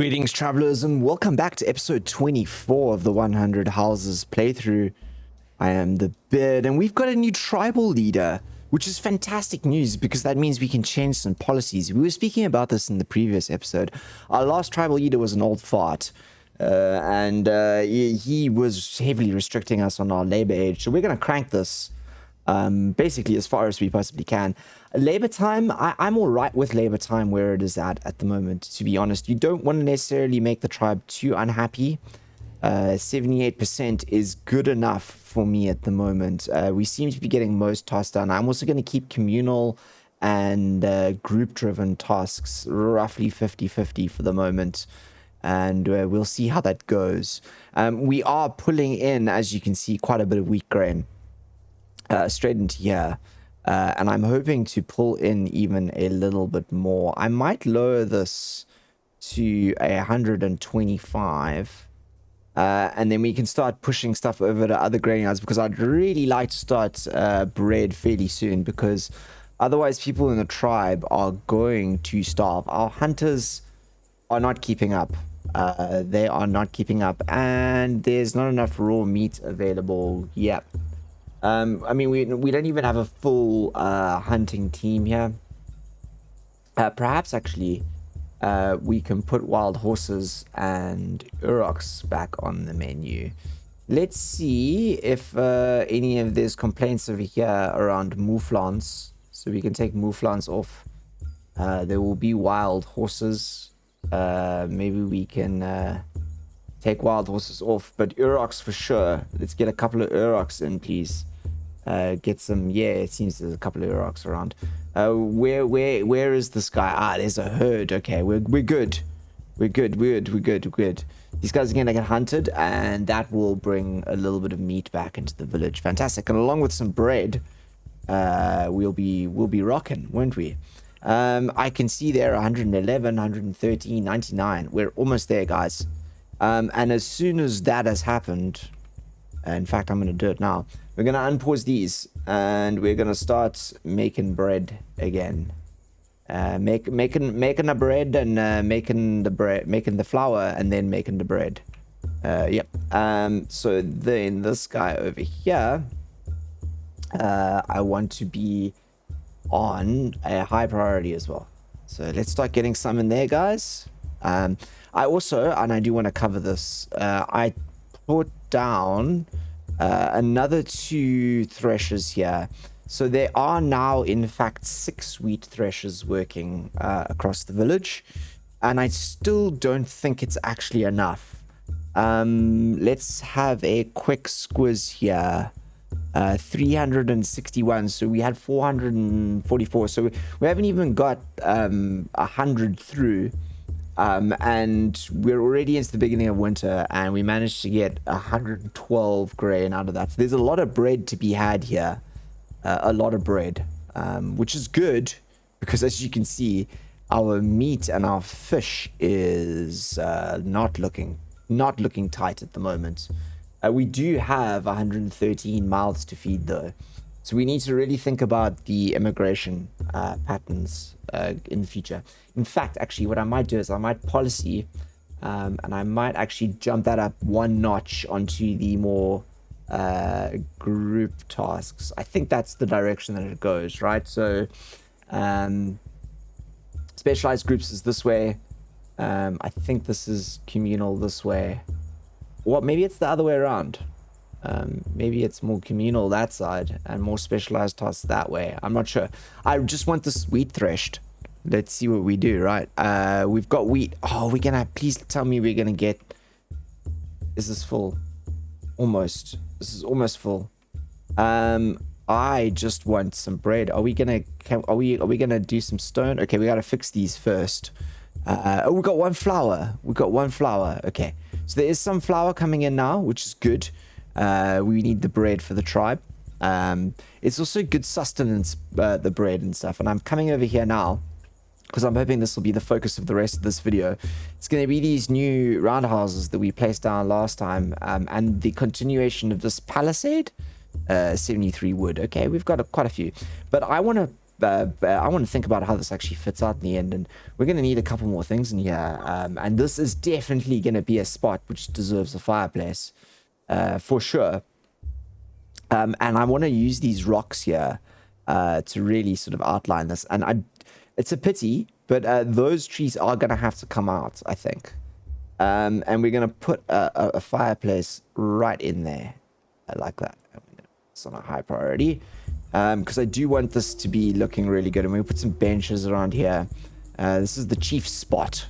Greetings, travelers, and welcome back to episode 24 of the 100 Houses playthrough. I am the Beard, and we've got a new tribal leader, which is fantastic news because that means we can change some policies. We were speaking about this in the previous episode. Our last tribal leader was an old fart, and he was heavily restricting us on our labor age. So we're going to crank this basically as far as we possibly can. Labor time, I'm all right with labor time where it is at the moment, to be honest. You don't want to necessarily make the tribe too unhappy. 78% is good enough for me at the moment. We seem to be getting most tasks done. I'm also going to keep communal and group-driven tasks roughly 50-50 for the moment. And we'll see how that goes. We are pulling in, as you can see, quite a bit of wheat grain straight into here. And I'm hoping to pull in even a little bit more. I might lower this to 125. And then we can start pushing stuff over to other grain yards, because I'd really like to start bread fairly soon, because otherwise people in the tribe are going to starve. Our hunters are not keeping up. They are not keeping up, and there's not enough raw meat available yet. I mean, we don't even have a full hunting team here. Perhaps actually we can put wild horses and uroks back on the menu. Let's see if any of there's complaints over here around mouflons. So we can take mouflons off. There will be wild horses. Maybe we can take wild horses off, but uroks for sure. Let's get a couple of uroks in, please. Get some, yeah, it seems there's a couple of uroks around. Where is this guy? Ah, there's a herd. Okay, we're good. We're good. These guys are gonna get hunted, and that will bring a little bit of meat back into the village. Fantastic. And along with some bread, we'll be rocking, won't we? I can see there 111, 113, 99. We're almost there, guys. And as soon as that has happened, in fact, I'm going to do it now. We're going to unpause these, and we're going to start making bread again. Making the bread, and making the flour, and then making the bread. Yep. So then this guy over here, I want to be on a high priority as well. So let's start getting some in there, guys. I also, and I do want to cover this, I put down another 2 threshers here. So there are now, in fact, 6 wheat threshers working across the village, and I still don't think it's actually enough. Let's have a quick squiz here. 361, so we had 444, so we haven't even got 100 through. And we're already into the beginning of winter, and we managed to get 112 grain out of that. So there's a lot of bread to be had here, a lot of bread, which is good, because as you can see, our meat and our fish is not looking tight at the moment. We do have 113 mouths to feed, though, so we need to really think about the immigration patterns in the future. In fact, actually, what I might do is I might policy, and I might actually jump that up 1 notch onto the more group tasks. I think that's the direction that it goes, right? So specialized groups is this way. I think this is communal this way. Well, maybe it's the other way around. Maybe it's more communal that side and more specialized tasks that way. I'm not sure. I just want this wheat threshed. Let's see what we do, right? We've got wheat. Oh, we're gonna, please tell me we're gonna get, is this full? Almost. This is almost full. I just want some bread. Are we gonna do some stone? Okay, we gotta fix these first. Oh, we got 1 flour. We got 1 flour. Okay, so there is some flour coming in now, which is good. We need the bread for the tribe. It's also good sustenance, the bread and stuff. And I'm coming over here now, because I'm hoping this will be the focus of the rest of this video. It's going to be these new roundhouses that we placed down last time, and the continuation of this palisade. 73 wood. Okay, we've got quite a few, but I want to I want to think about how this actually fits out in the end, and we're going to need a couple more things in here, and this is definitely going to be a spot which deserves a fireplace, for sure. And I want to use these rocks here to really sort of outline this, and it's a pity, but those trees are going to have to come out, I think. And we're going to put a fireplace right in there, like that. It's on a high priority, because I do want this to be looking really good. And we'll put some benches around here. This is the chief's spot.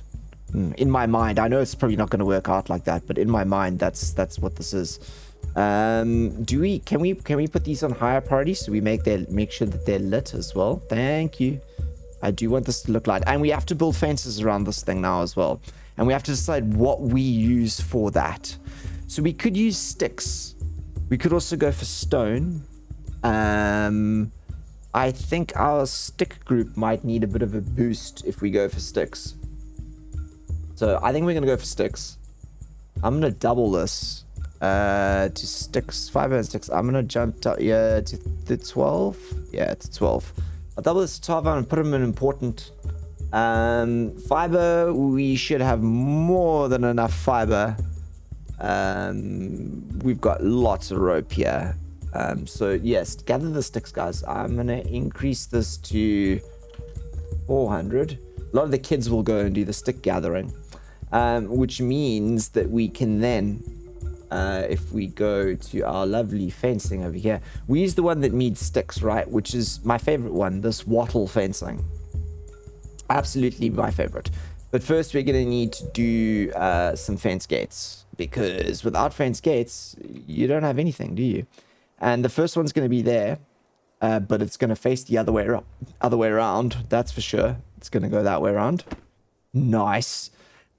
In my mind, I know it's probably not going to work out like that, but in my mind, that's what this is. Can we put these on higher priority so we make sure that they're lit as well? Thank you. I do want this to look like, and we have to build fences around this thing now as well. And we have to decide what we use for that. So we could use sticks. We could also go for stone. I think our stick group might need a bit of a boost if we go for sticks. So I think we're going to go for sticks. I'm going to double this to sticks, 5 and sticks. I'm going to jump to 12. Yeah, to 12. I'll double this to 12 and put them in important. Fiber, we should have more than enough fiber. We've got lots of rope here. So yes, gather the sticks, guys. I'm going to increase this to 400. A lot of the kids will go and do the stick gathering, which means that we can then, if we go to our lovely fencing over here, we use the one that needs sticks, right? Which is my favorite one, this wattle fencing. Absolutely my favorite. But first we're going to need to do some fence gates, because without fence gates, you don't have anything, do you? And the first one's going to be there, but it's going to face the other way around. That's for sure. It's going to go that way around. Nice.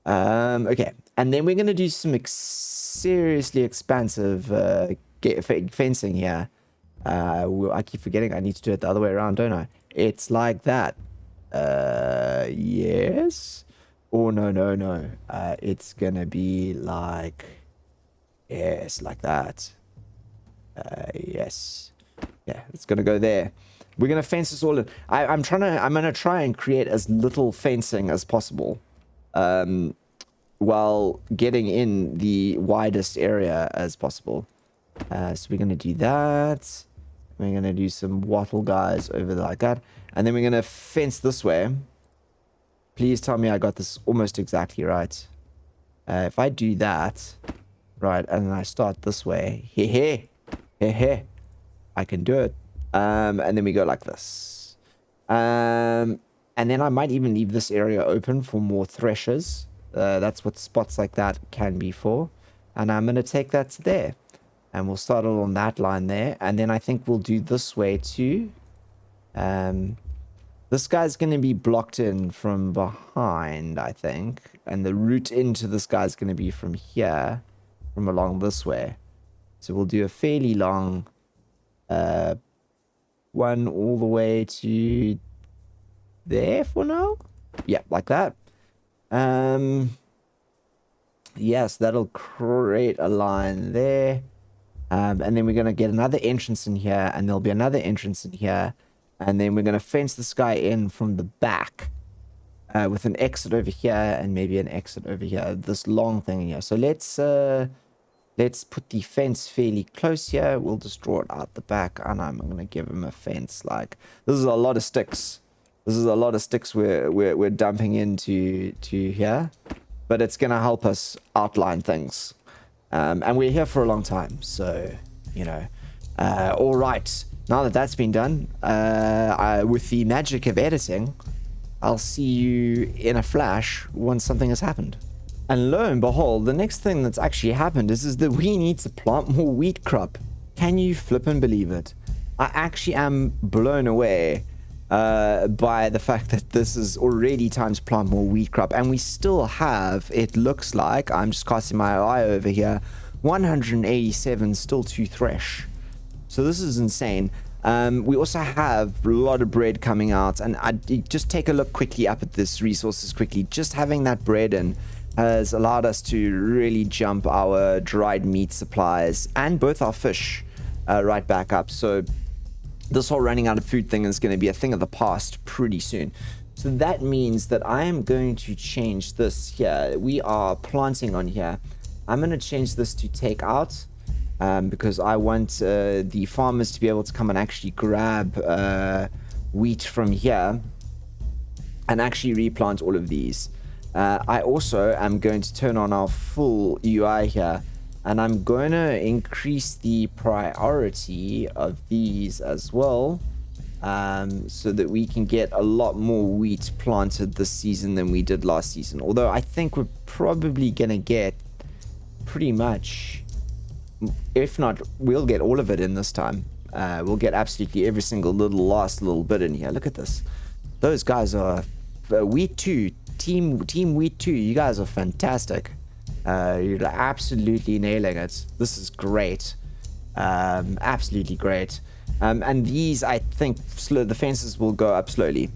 Okay. And then we're going to do some seriously expansive fencing here. I keep forgetting I need to do it the other way around, don't I? It's like that. Yes. Oh, no. It's going to be like... Yes, like that. Yes. Yeah, it's going to go there. We're going to fence this all in. I'm going to try and create as little fencing as possible. While getting in the widest area as possible. So we're going to do that. We're going to do some wattle guys over there like that. And then we're going to fence this way. Please tell me I got this almost exactly right. If I do that, right, and then I start this way. I can do it. And then we go like this. And then I might even leave this area open for more threshers. That's what spots like that can be for. And I'm going to take that to there. And we'll start it on that line there. And then I think we'll do this way too. This guy's going to be blocked in from behind, I think. And the route into this guy's going to be from here. From along this way. So we'll do a fairly long one all the way to there for now. Yeah, like that. Yes, that'll create a line there. And then we're going to get another entrance in here, and there'll be another entrance in here. And then we're going to fence this guy in from the back with an exit over here and maybe an exit over here. This long thing here. So let's put the fence fairly close here. We'll just draw it out the back, and I'm going to give him a fence. Like, this is a lot of sticks. This is a lot of sticks we're dumping into here. But it's going to help us outline things. And we're here for a long time. So, you know. All right. Now that that's been done, with the magic of editing, I'll see you in a flash once something has happened. And lo and behold, the next thing that's actually happened is that we need to plant more wheat crop. Can you flip and believe it? I actually am blown away by the fact that this is already time to plant more wheat crop. And we still have, it looks like, I'm just casting my eye over here, 187 still to thresh. So this is insane. We also have a lot of bread coming out. And I just take a look quickly up at this resources quickly. Just having that bread in has allowed us to really jump our dried meat supplies and both our fish right back up. So this whole running out of food thing is going to be a thing of the past pretty soon. So that means that I am going to change this here. We are planting on here. I'm going to change this to take out, because I want the farmers to be able to come and actually grab wheat from here and actually replant all of these. I also am going to turn on our full UI here, and I'm going to increase the priority of these as well, so that we can get a lot more wheat planted this season than we did last season. Although I think we're probably going to get pretty much, if not, we'll get all of it in this time. We'll get absolutely every single last little bit in here. Look at this. Those guys are Wheat 2, Team Wheat 2. You guys are fantastic. You're absolutely nailing it. This is great. Absolutely great. And these, I think, the fences will go up slowly.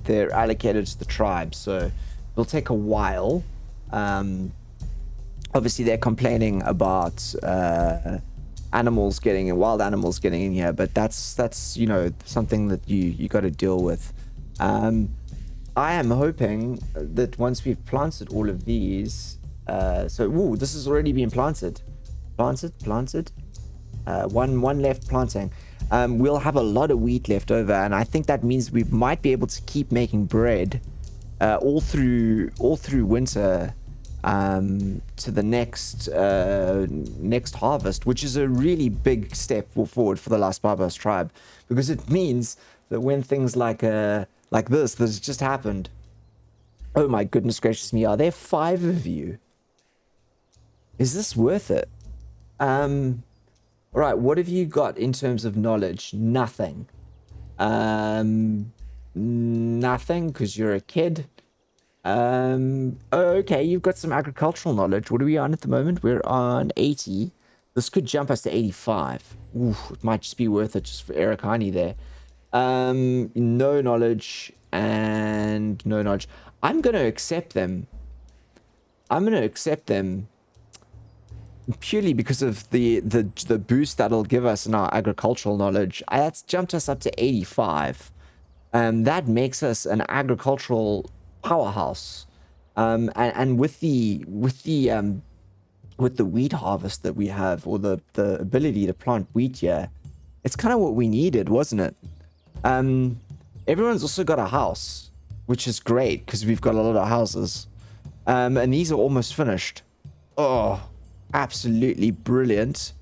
They're allocated to the tribe, so it'll take a while. Obviously, they're complaining about animals getting in, wild animals getting in here, but that's you know, something that you got to deal with. I am hoping that once we've planted all of these, ooh, this has already been planted. Planted. One left planting. We'll have a lot of wheat left over, and I think that means we might be able to keep making bread all through winter, to the next harvest, which is a really big step forward for the Las Barbas tribe, because it means that when things like this has just happened. Oh my goodness gracious me, are there 5 of you? Is this worth it? Right, what have you got in terms of knowledge? Nothing. Nothing, because you're a kid. Okay, you've got some agricultural knowledge. What are we on at the moment? We're on 80. This could jump us to 85. Ooh, it might just be worth it just for Eric Heine there. No knowledge and no knowledge. I'm going to accept them. Purely because of the boost that'll give us in our agricultural knowledge. That's jumped us up to 85. That makes us an agricultural powerhouse. And with the wheat harvest that we have, or the ability to plant wheat here, it's kind of what we needed, wasn't it? Everyone's also got a house, which is great because we've got a lot of houses. And these are almost finished. Oh, absolutely brilliant.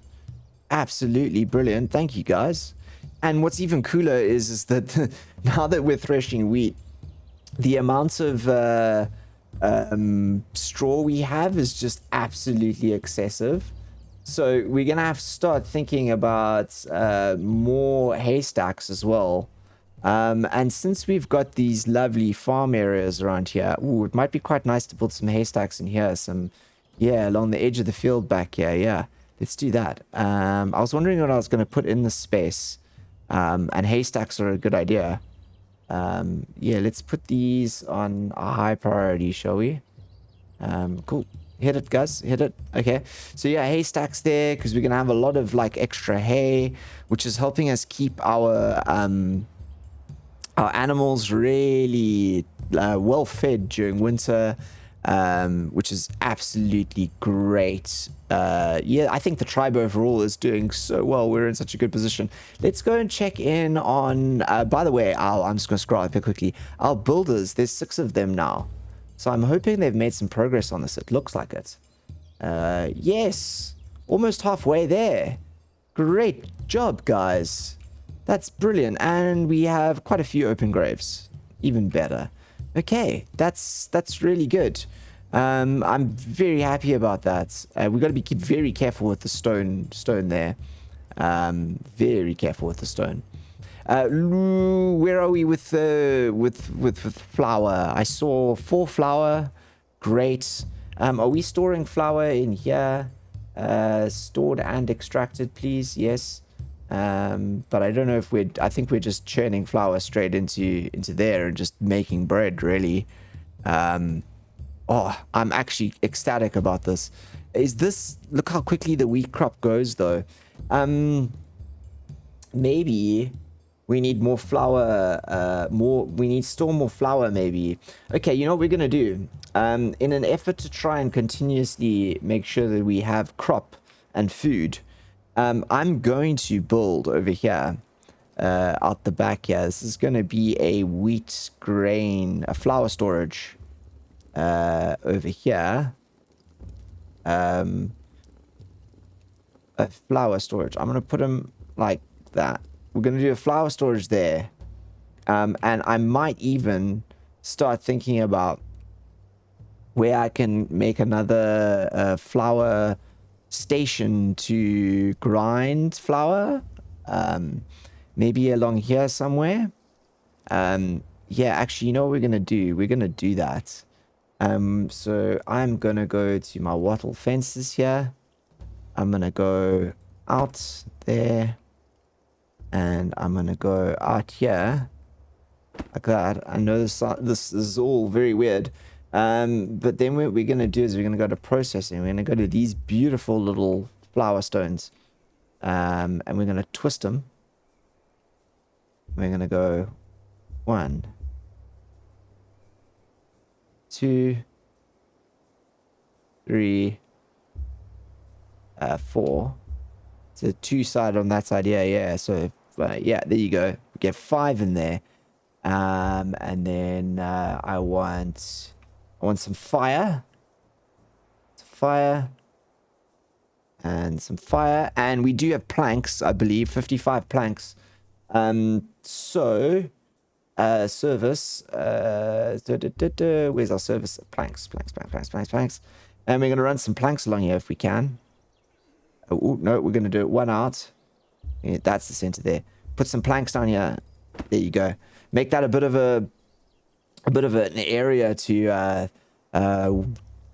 Absolutely brilliant. Thank you, guys. And what's even cooler is that now that we're threshing wheat, the amount of straw we have is just absolutely excessive. So we're going to have to start thinking about more haystacks as well. And since we've got these lovely farm areas around here, ooh, it might be quite nice to build some haystacks in here. Yeah, along the edge of the field back here. Yeah, let's do that. I was wondering what I was going to put in the space. And haystacks are a good idea. Yeah, let's put these on a high priority, shall we? Cool. Hit it, guys. Hit it. Okay. So yeah, haystacks there, because we're going to have a lot of like extra hay, which is helping us keep our animals really well fed during winter, which is absolutely great. Yeah, I think the tribe overall is doing so well. We're in such a good position. Let's go and check in on, by the way, I'm just going to scroll up here quickly. Our builders, there's 6 of them now. So I'm hoping they've made some progress on this. It looks like it. Yes, almost halfway there. Great job, guys. That's brilliant. And we have quite a few open graves. Even better. Okay, that's really good. I'm very happy about that. We've got to be very careful with the stone there. Very careful with the stone. Where are we with flour? I saw 4 flour. Great. Are we storing flour in here? Stored and extracted, please. Yes. But I don't know if I think we're just churning flour straight into there and just making bread, really. Oh, I'm actually ecstatic about this. Look how quickly the wheat crop goes, though. Maybe We need more flour, we need store more flour maybe. Okay, you know what we're gonna do? In an effort to try and continuously make sure that we have crop and food, I'm going to build over here, out the back here. This is gonna be a wheat grain, a flour storage, over here. A flour storage. I'm gonna put them like that. We're gonna do a flour storage there, and I might even start thinking about where I can make another flour station to grind flour. Maybe along here somewhere. Yeah, actually, you know what we're gonna do? We're gonna do that. So I'm gonna go to my wattle fences here. I'm gonna go out there, and I'm gonna go out here like that. I know this is all very weird, but then what we're gonna do is we're gonna go to processing. We're gonna go to these beautiful little flower stones, and we're gonna twist them. We're gonna go 1, 2, 3, 4. It's a 2 side on that side. Yeah. So yeah, there you go. We get 5 in there. And then I want some fire. And some fire. And we do have planks, I believe, 55 planks. So service, where's our service? Planks. And we're gonna run some planks along here if we can. Oh no, we're gonna do it 1 out. Yeah, that's the center there. Put some planks down here. There you go. Make that a bit of an area to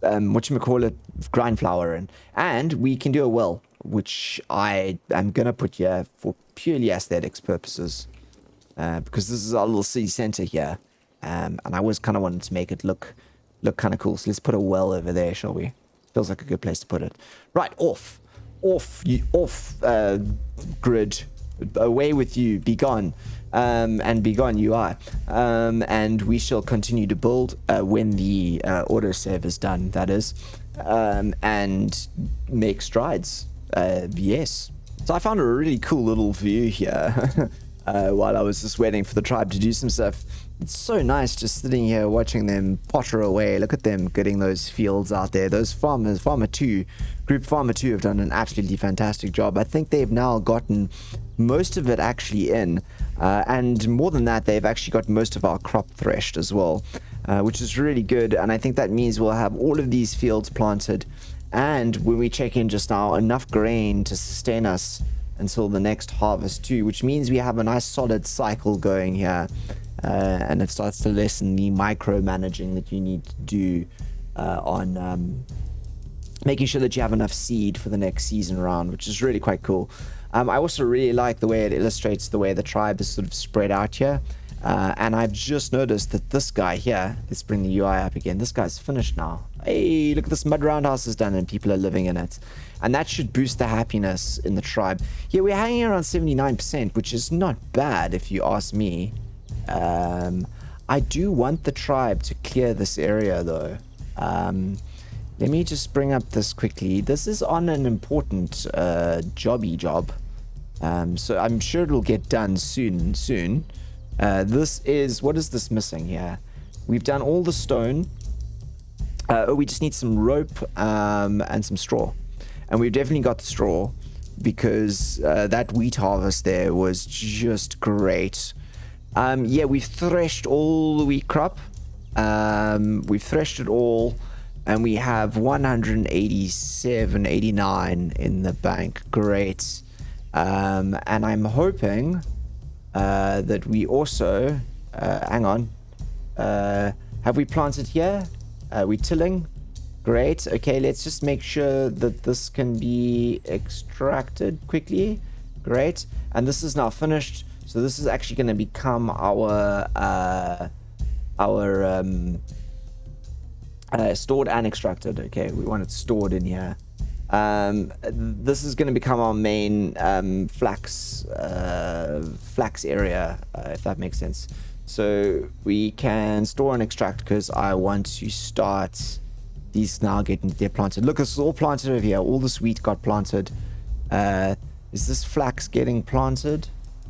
whatchamacallit, grind flour in. And we can do a well, which I am gonna put here for purely aesthetics purposes, because this is our little city center here, and I always kind of wanted to make it look kind of cool. So let's put a well over there, shall we? Feels like a good place to put it. Right, off grid, away with you, be gone, and be gone you are. And we shall continue to build when the autosave is done, that is, and make strides. Yes. So I found a really cool little view here while I was just waiting for the tribe to do some stuff. It's so nice just sitting here watching them potter away. Look at them getting those fields out there. Those farmers, Group Farmer 2 have done an absolutely fantastic job. I think they've now gotten most of it actually in. And more than that, they've actually got most of our crop threshed as well, which is really good. And I think that means we'll have all of these fields planted. And when we check in just now, enough grain to sustain us until the next harvest too, which means we have a nice solid cycle going here. And it starts to lessen the micromanaging that you need to do on making sure that you have enough seed for the next season round, which is really quite cool. I also really like the way it illustrates the way the tribe is sort of spread out here. And I've just noticed that this guy here, let's bring the UI up again, this guy's finished now. Hey, look at this mud roundhouse is done and people are living in it. And that should boost the happiness in the tribe. Yeah, we're hanging around 79%, which is not bad if you ask me. I do want the tribe to clear this area though. Let me just bring up this quickly. This is on an important job. So I'm sure it'll get done soon. This is, what is this missing here? We've done all the stone. We just need some rope and some straw. And we've definitely got the straw because that wheat harvest there was just great. Yeah, we've threshed all the wheat crop. We've threshed it all. And we have 187.89 in the bank. Great. And I'm hoping that we also... hang on. Have we planted here? We tilling? Great. Okay, let's just make sure that this can be extracted quickly. Great. And this is now finished. So this is actually going to become our stored and extracted. Okay, we want it stored in here. This is going to become our main flax area, if that makes sense. So we can store and extract because I want to start these now getting they're planted. Look, this is all planted over here. All this wheat got planted. Is this flax getting planted?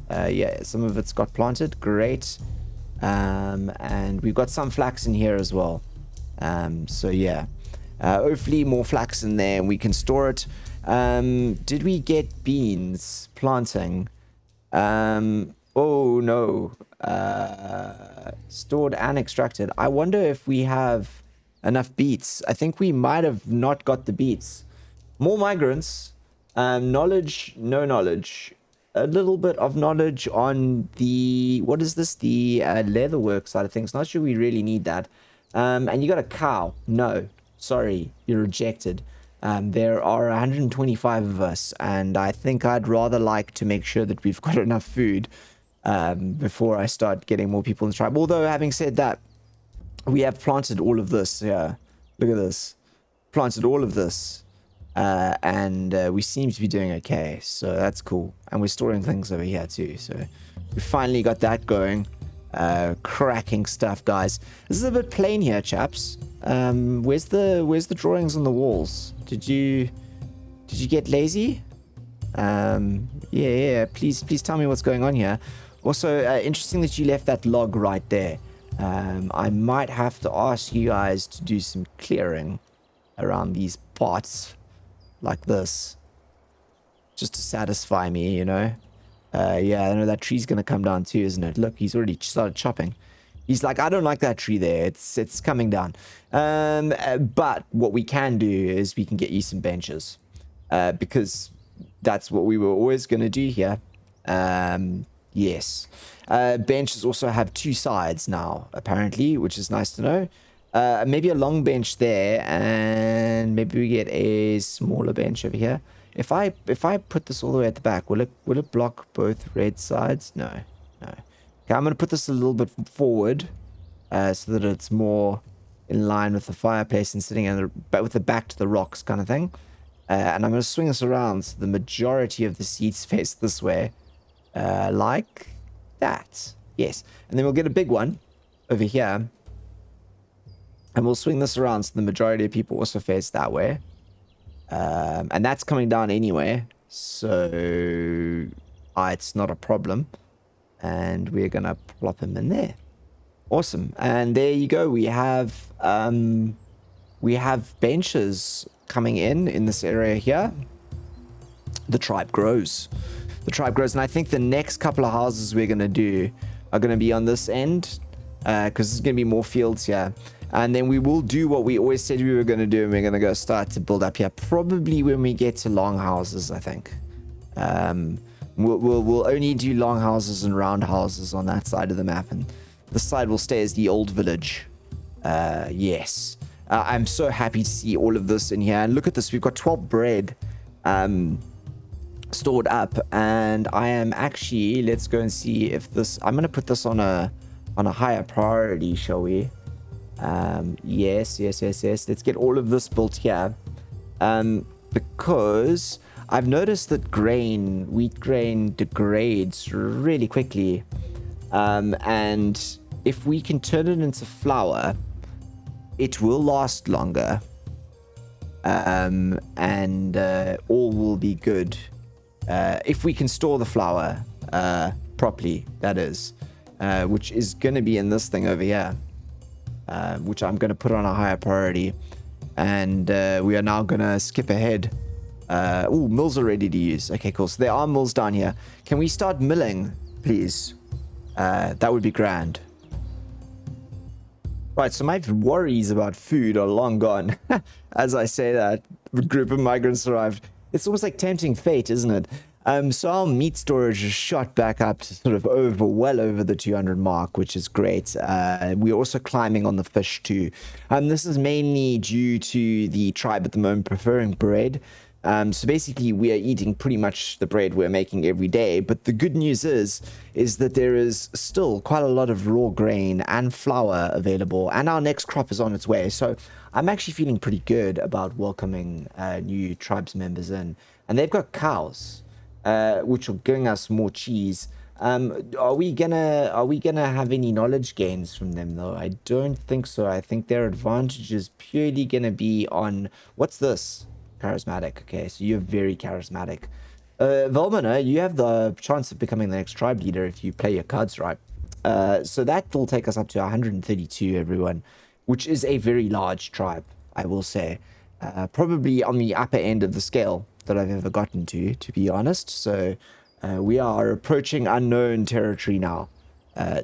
Yeah, some of it's got planted. Great. And we've got some flax in here as well. So yeah. Hopefully more flax in there and we can store it. Did we get beans planting? Oh no. Stored and extracted. I wonder if we have enough beets. I think we might have not got the beets. More migrants. Knowledge, no knowledge. A little bit of knowledge on the, what is this? The leatherwork side of things. Not sure we really need that. And you got a cow. No. Sorry, you're rejected. There are 125 of us, and I think I'd rather like to make sure that we've got enough food before I start getting more people in the tribe. Although, having said that, we have planted all of this. Yeah, look at this. Planted all of this. And we seem to be doing okay, so that's cool. And we're storing things over here too, so we finally got that going. Cracking stuff, guys. This is a bit plain here, chaps. Where's the drawings on the walls? Did you get lazy? Yeah, please tell me what's going on here. Also, interesting that you left that log right there. I might have to ask you guys to do some clearing around these parts like this, just to satisfy me, you know. Yeah, I know that tree's gonna come down too, isn't it? Look, he's already started chopping. He's like, I don't like that tree there. It's coming down. But what we can do is we can get you some benches, because that's what we were always gonna do here. Yes. Benches also have two sides now, apparently, which is nice to know. Maybe a long bench there, and maybe we get a smaller bench over here. If I put this all the way at the back, will it block both red sides? No. Okay, I'm gonna put this a little bit forward, so that it's more in line with the fireplace and sitting with the back to the rocks kind of thing. And I'm gonna swing this around so the majority of the seats face this way, like that. Yes, and then we'll get a big one over here, and we'll swing this around so the majority of people also face that way. And that's coming down anyway, so it's not a problem. And we're gonna plop him in there. Awesome. And there you go. We have benches coming in this area here. The tribe grows. And I think the next couple of houses we're gonna do are gonna be on this end, because there's gonna be more fields here. And then we will do what we always said we were going to do, and we're going to go start to build up here. Probably when we get to long houses, I think. We'll only do long houses and round houses on that side of the map, and this side will stay as the old village. Yes. I'm so happy to see all of this in here. And look at this. We've got 12 bread stored up, and I am actually, let's go and see if this, I'm going to put this on a higher priority, shall we? Yes. Let's get all of this built here. Because I've noticed that wheat grain degrades really quickly. And if we can turn it into flour, it will last longer. And all will be good. If we can store the flour, properly, that is. Which is going to be in this thing over here. Which I'm going to put on a higher priority. And we are now going to skip ahead. Mills are ready to use. Okay, cool. So there are mills down here. Can we start milling, please? That would be grand. Right, so my worries about food are long gone. As I say that, a group of migrants arrived. It's almost like tempting fate, isn't it? So our meat storage is shot back up to sort of well over the 200 mark, which is great. We're also climbing on the fish too. This is mainly due to the tribe at the moment preferring bread. So basically we are eating pretty much the bread we're making every day. But the good news is that there is still quite a lot of raw grain and flour available, and our next crop is on its way. So I'm actually feeling pretty good about welcoming new tribes members in. And they've got cows, which are giving us more cheese. Are we gonna have any knowledge gains from them though? I don't think so. I think their advantage is purely gonna be on what's this? Charismatic. Okay, so you're very charismatic. Volmina, you have the chance of becoming the next tribe leader if you play your cards right. So that will take us up to 132, everyone, which is a very large tribe, I will say. Probably on the upper end of the scale that I've ever gotten to be honest. So we are approaching unknown territory now.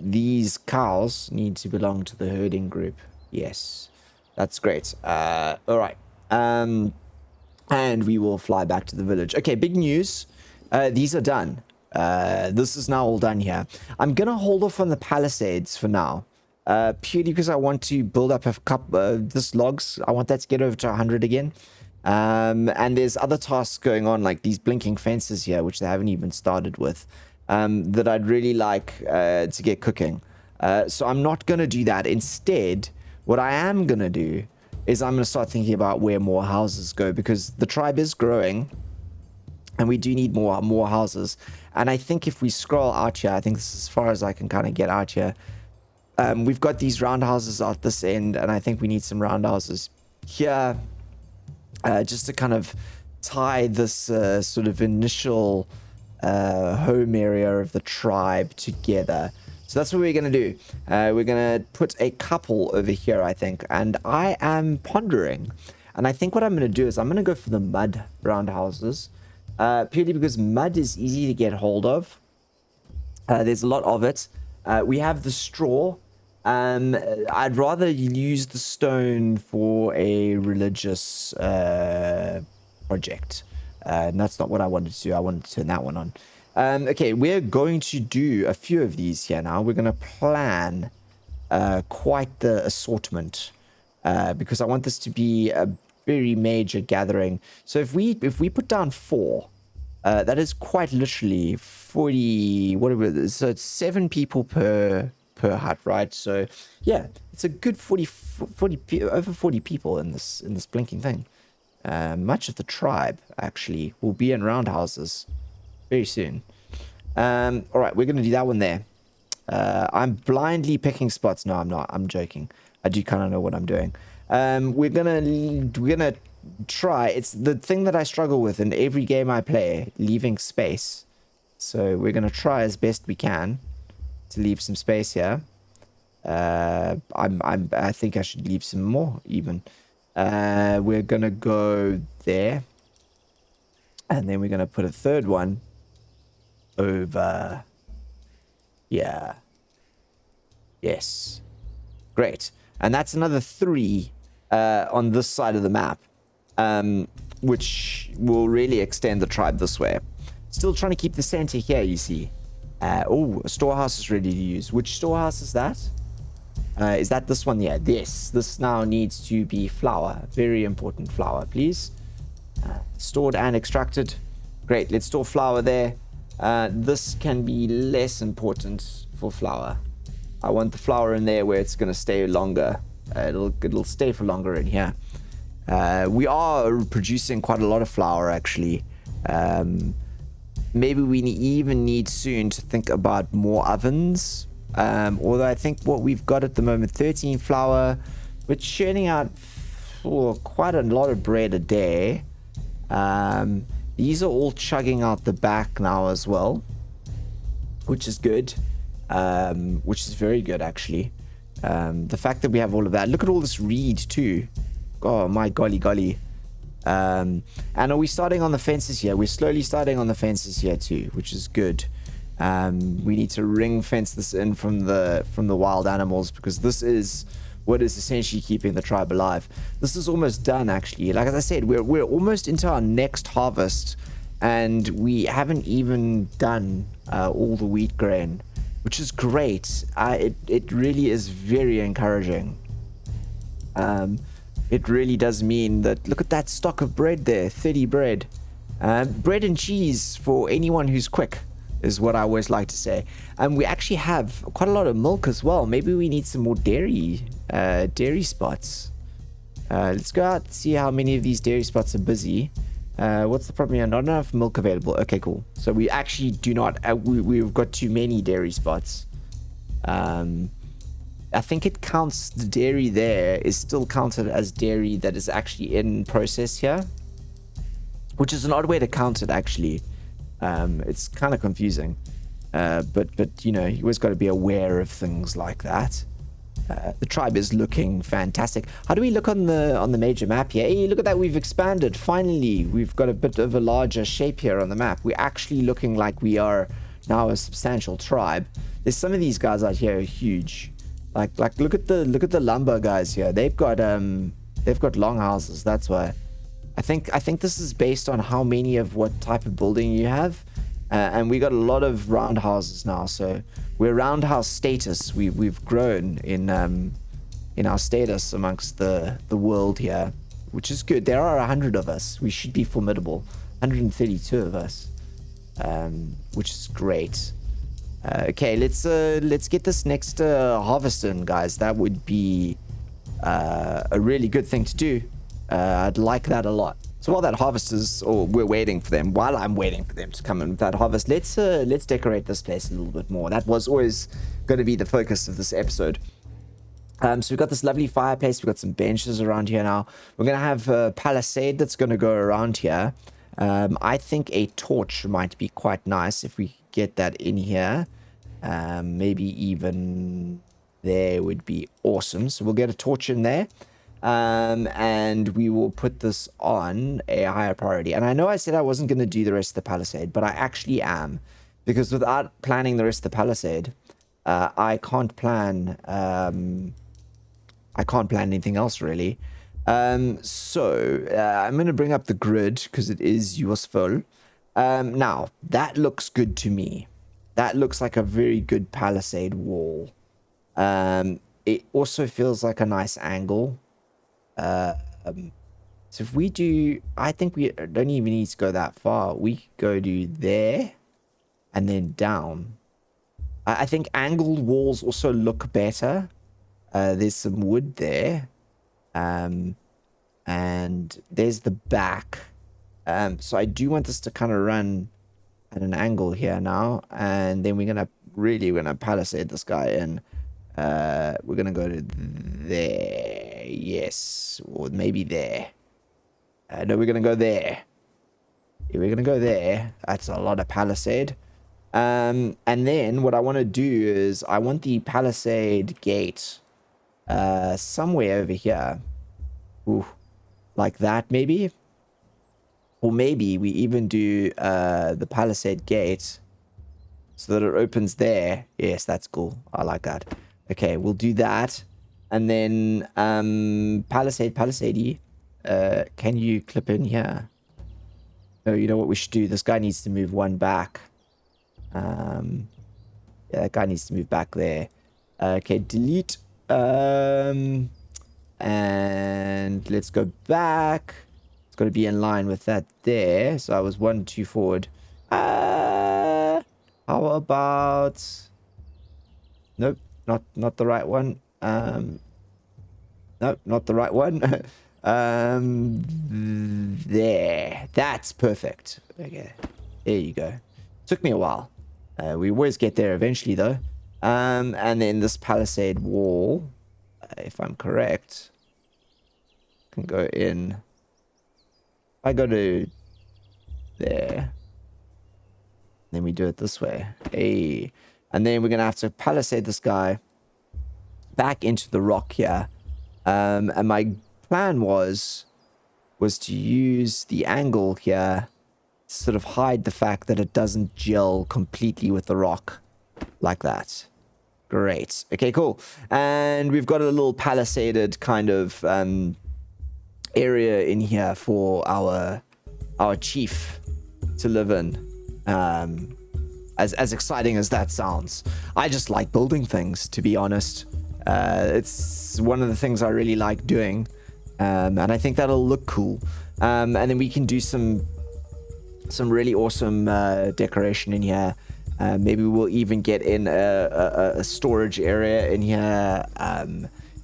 These cows need to belong to the herding group. Yes, that's great. All right. And we will fly back to the village. Okay, big news. These are done. This is now all done here. I'm going to hold off on the palisades for now. Purely because I want to build up a couple this logs. I want that to get over to 100 again. And there's other tasks going on, like these blinking fences here, which they haven't even started with, that I'd really like to get cooking. So I'm not going to do that. Instead, what I am going to do is I'm going to start thinking about where more houses go, because the tribe is growing and we do need more houses. And I think if we scroll out here, I think this is as far as I can kind of get out here. We've got these roundhouses out this end, and I think we need some roundhouses here, just to kind of tie this sort of initial home area of the tribe together. So that's what we're going to do. We're going to put a couple over here, I think. And I am pondering. And I think what I'm going to do is I'm going to go for the mud roundhouses. Purely because mud is easy to get hold of. There's a lot of it. We have the straw. I'd rather use the stone for a religious project. And that's not what I wanted to do. I wanted to turn that one on. Okay, we're going to do a few of these here now. We're going to plan quite the assortment because I want this to be a very major gathering. So if we put down 4, that is quite literally 40. Whatever. So it's 7 people per hut, right? So yeah, it's a good 40 over 40 people in this blinking thing. Much of the tribe actually will be in roundhouses very soon. All right, we're gonna do that one there. I'm blindly picking spots. No, I'm not. I'm joking. I do kind of know what I'm doing. We're gonna try. It's the thing that I struggle with in every game I play, leaving space. So we're gonna try as best we can to leave some space here. I think I should leave some more even. We're gonna go there, and then we're gonna put a third one over. Yeah. Yes. Great. And that's another 3 on this side of the map, which will really extend the tribe this way. Still trying to keep the center here, you see. Oh, a storehouse is ready to use. Which storehouse is that? Is that this one? Yeah, this now needs to be flour. Very important flour, please. Stored and extracted. Great, let's store flour there. This can be less important for flour. I want the flour in there where it's going to stay longer. It'll stay for longer in here. We are producing quite a lot of flour, actually. Maybe we even need soon to think about more ovens. Although I think what we've got at the moment, 13 flour, we're churning out quite a lot of bread a day. These are all chugging out the back now as well, which is good. Which is very good, actually. The fact that we have all of that. Look at all this reed too. Oh my golly. And are we starting on the fences here? We're slowly starting on the fences here too, which is good. We need to ring fence this in from the wild animals, because this is what is essentially keeping the tribe alive. This is almost done, actually. Like as I said, we're almost into our next harvest, and we haven't even done all the wheat grain, which is great. It really is very encouraging. It really does mean that, look at that stock of bread there, 30 bread. Bread and cheese for anyone who's quick is what I always like to say. And we actually have quite a lot of milk as well. Maybe we need some more dairy spots. Let's go out and see how many of these dairy spots are busy. What's the problem here? Not enough milk available. Okay, cool. So we actually do not... we've got too many dairy spots. I think it counts... The dairy there is still counted as dairy that is actually in process here. Which is an odd way to count it, actually. It's kind of confusing. But you know, you always got to be aware of things like that. The tribe is looking fantastic. How do we look on the major map here? Hey, look at that. We've expanded. Finally, we've got a bit of a larger shape here on the map. We're actually looking like we are now a substantial tribe. There's some of these guys out here are huge. Like look at the lumber guys here. They've got long houses. That's why. I think this is based on how many of what type of building you have. And we got a lot of roundhouses now, so we're roundhouse status. We've grown in our status amongst the world here, which is good. There are 100 of us. We should be formidable. 132 of us, which is great. Okay, let's get this next harvest in, guys. That would be a really good thing to do. I'd like that a lot. So while that harvest is, or we're waiting for them, while I'm waiting for them to come in with that harvest, let's decorate this place a little bit more. That was always going to be the focus of this episode. So we've got this lovely fireplace. We've got some benches around here now. We're going to have a palisade that's going to go around here. I think a torch might be quite nice if we get that in here. Maybe even there would be awesome. So we'll get a torch in there. And we will put this on a higher priority. And I know I said I wasn't going to do the rest of the palisade, but I actually am. Because without planning the rest of the palisade, I can't plan anything else, really. So I'm going to bring up the grid because it is useful. Now, that looks good to me. That looks like a very good palisade wall. It also feels like a nice angle. So if we do, I think we don't even need to go that far. We could go to there and then down. I think angled walls also look better. There's some wood there. And there's the back. So I do want this to kind of run at an angle here now. And then we're going to palisade this guy in. We're going to go to there. Yes. Or maybe there. No, we're going to go there. Yeah, we're going to go there. That's a lot of palisade. And then what I want to do is I want the palisade gate somewhere over here. Ooh, like that maybe. Or maybe we even do the palisade gate so that it opens there. Yes, that's cool. I like that. Okay, we'll do that. And then palisade. Can you clip in here? No, you know what we should do? This guy needs to move one back. Yeah, that guy needs to move back there. Okay, delete. And let's go back. It's got to be in line with that there. So I was 1, 2 forward. How about... Nope, not the right one. Nope, not the right one. There. That's perfect. Okay, there you go. Took me a while. We always get there eventually, though. And then this palisade wall, if I'm correct, can go in. I go to there. Then we do it this way. Hey. And then we're going to have to palisade this guy back into the rock here. And my plan was to use the angle here to sort of hide the fact that it doesn't gel completely with the rock like that. Great. Okay, cool. And we've got a little palisaded kind of area in here for our chief to live in. As exciting as that sounds, I just like building things, to be honest. It's one of the things I really like doing, and I think that'll look cool. And then we can do some really awesome decoration in here. Maybe we'll even get in a storage area in here.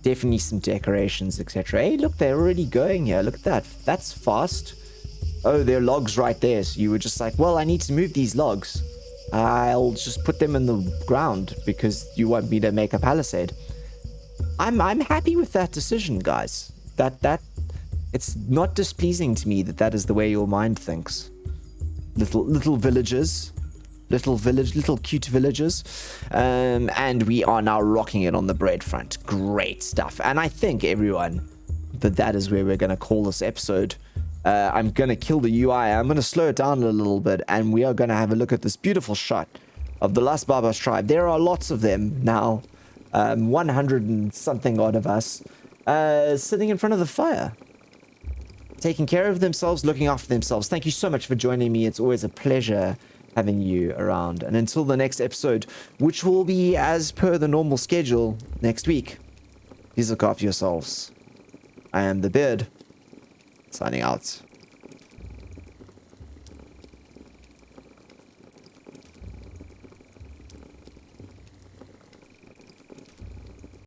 Definitely some decorations, etc. Hey, look, they're already going here. Look at that. That's fast. Oh, there are logs right there. So you were just like, well, I need to move these logs. I'll just put them in the ground because you want me to make a palisade. I'm happy with that decision, guys. That it's not displeasing to me that that is the way your mind thinks. Little villages, little cute villages, and we are now rocking it on the bread front. Great stuff. And I think everyone that is where we're gonna call this episode. I'm gonna kill the UI. I'm gonna slow it down a little bit, and we are gonna have a look at this beautiful shot of the Las Babas tribe. There are lots of them now, 100 and something odd of us, sitting in front of the fire, taking care of themselves, looking after themselves. Thank you so much for joining me. It's always a pleasure having you around. And until the next episode, which will be as per the normal schedule next week, please look after yourselves. I am the Beard, signing out.